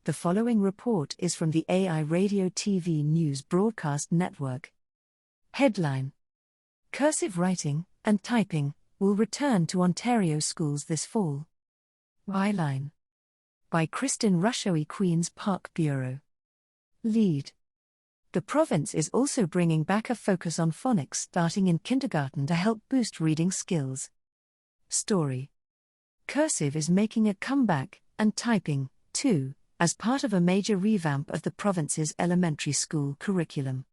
The following report is from the AI Radio TV News Broadcast Network. Headline: Cursive writing and typing will return to Ontario schools this fall. Byline by Kristin Rushoe, Queen's Park Bureau. Lead. The province is also bringing back a focus on phonics starting in kindergarten to help boost reading skills. Story: Cursive is making a comeback, and typing, too, as part of a major revamp of the province's elementary school curriculum.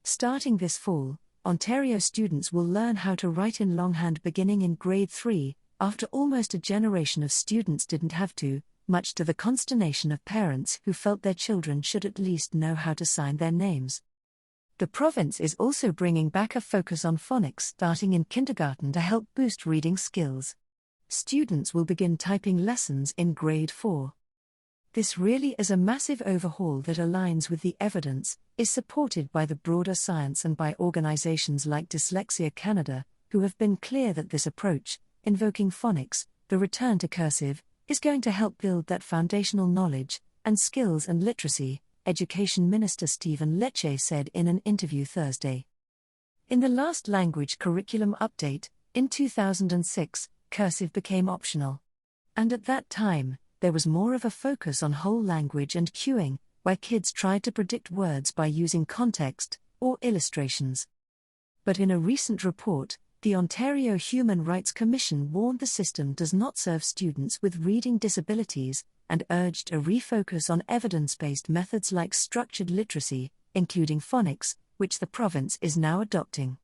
Starting this fall, Ontario students will learn how to write in longhand beginning in grade 3, after almost a generation of students didn't have to, much to the consternation of parents who felt their children should at least know how to sign their names. The province is also bringing back a focus on phonics starting in kindergarten to help boost reading skills. Students will begin typing lessons in grade 4. This really is a massive overhaul that aligns with the evidence, is supported by the broader science and by organizations like Dyslexia Canada, who have been clear that this approach, invoking phonics, the return to cursive, is going to help build that foundational knowledge and skills and literacy, Education Minister Stephen Lecce said in an interview Thursday. In the last language curriculum update, in 2006, cursive became optional. And at that time, there was more of a focus on whole language and cueing, where kids tried to predict words by using context or illustrations. But in a recent report, the Ontario Human Rights Commission warned the system does not serve students with reading disabilities, and urged a refocus on evidence-based methods like structured literacy, including phonics, which the province is now adopting.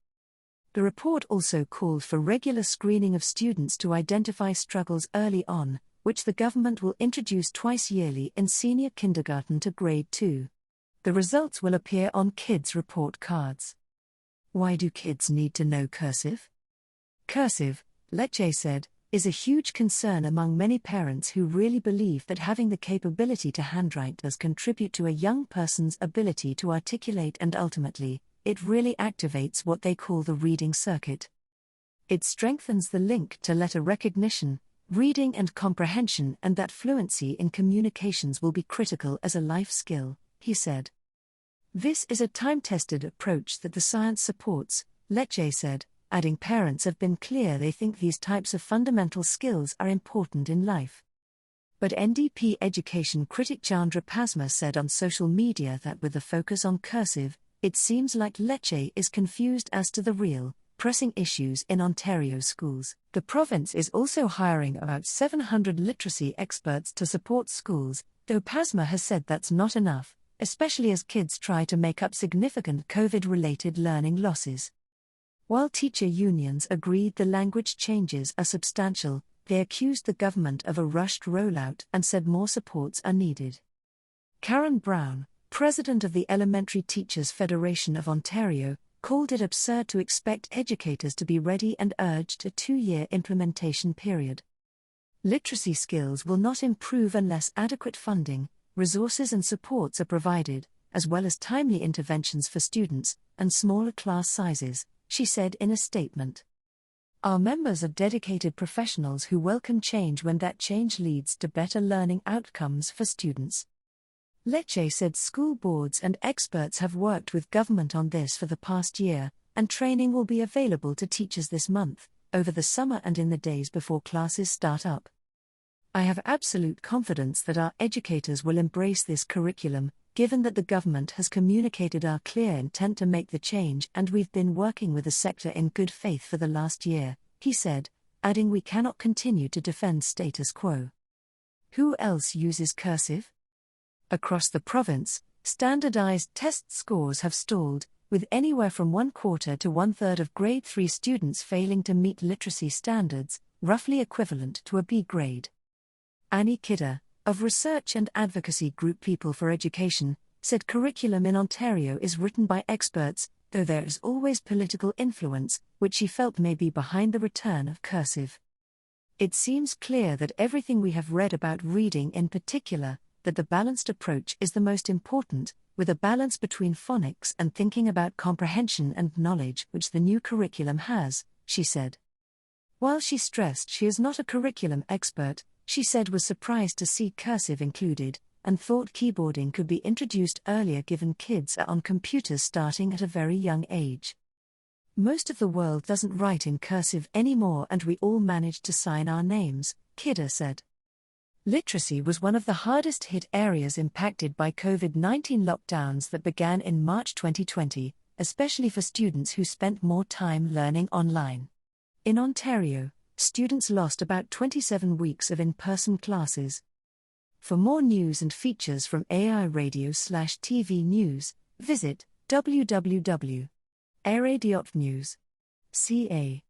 The report also called for regular screening of students to identify struggles early on, which the government will introduce twice yearly in senior kindergarten to grade 2. The results will appear on kids' report cards. Why do kids need to know cursive? Cursive, Lecce said, is a huge concern among many parents who really believe that having the capability to handwrite does contribute to a young person's ability to articulate, and ultimately, it really activates what they call the reading circuit. It strengthens the link to letter recognition, reading and comprehension, and that fluency in communications will be critical as a life skill, he said. This is a time-tested approach that the science supports, Lecce said, adding parents have been clear they think these types of fundamental skills are important in life. But NDP education critic Chandra Pasma said on social media that with the focus on cursive, it seems like Lecce is confused as to the real, pressing issues in Ontario schools. The province is also hiring about 700 literacy experts to support schools, though Pasma has said that's not enough, especially as kids try to make up significant COVID-related learning losses. While teacher unions agreed the language changes are substantial, they accused the government of a rushed rollout and said more supports are needed. Karen Brown, president of the Elementary Teachers Federation of Ontario, called it absurd to expect educators to be ready and urged a 2-year implementation period. Literacy skills will not improve unless adequate funding, resources and supports are provided, as well as timely interventions for students, and smaller class sizes, she said in a statement. Our members are dedicated professionals who welcome change when that change leads to better learning outcomes for students. Lecce said school boards and experts have worked with government on this for the past year, and training will be available to teachers this month, over the summer and in the days before classes start up. I have absolute confidence that our educators will embrace this curriculum, given that the government has communicated our clear intent to make the change, and we've been working with the sector in good faith for the last year, he said, adding we cannot continue to defend status quo. Who else uses cursive? Across the province, standardized test scores have stalled, with anywhere from 1/4 to 1/3 of grade 3 students failing to meet literacy standards, roughly equivalent to a B grade. Annie Kidder, of research and advocacy group People for Education, said curriculum in Ontario is written by experts, though there is always political influence, which she felt may be behind the return of cursive. It seems clear that everything we have read about reading in particular, that the balanced approach is the most important, with a balance between phonics and thinking about comprehension and knowledge which the new curriculum has, she said. While she stressed she is not a curriculum expert, she said was surprised to see cursive included, and thought keyboarding could be introduced earlier given kids are on computers starting at a very young age. Most of the world doesn't write in cursive anymore and we all managed to sign our names, Kidder said. Literacy was one of the hardest hit areas impacted by COVID-19 lockdowns that began in March 2020, especially for students who spent more time learning online. In Ontario, students lost about 27 weeks of in-person classes. For more news and features from AI Radio/TV News, visit www.ai.news.ca.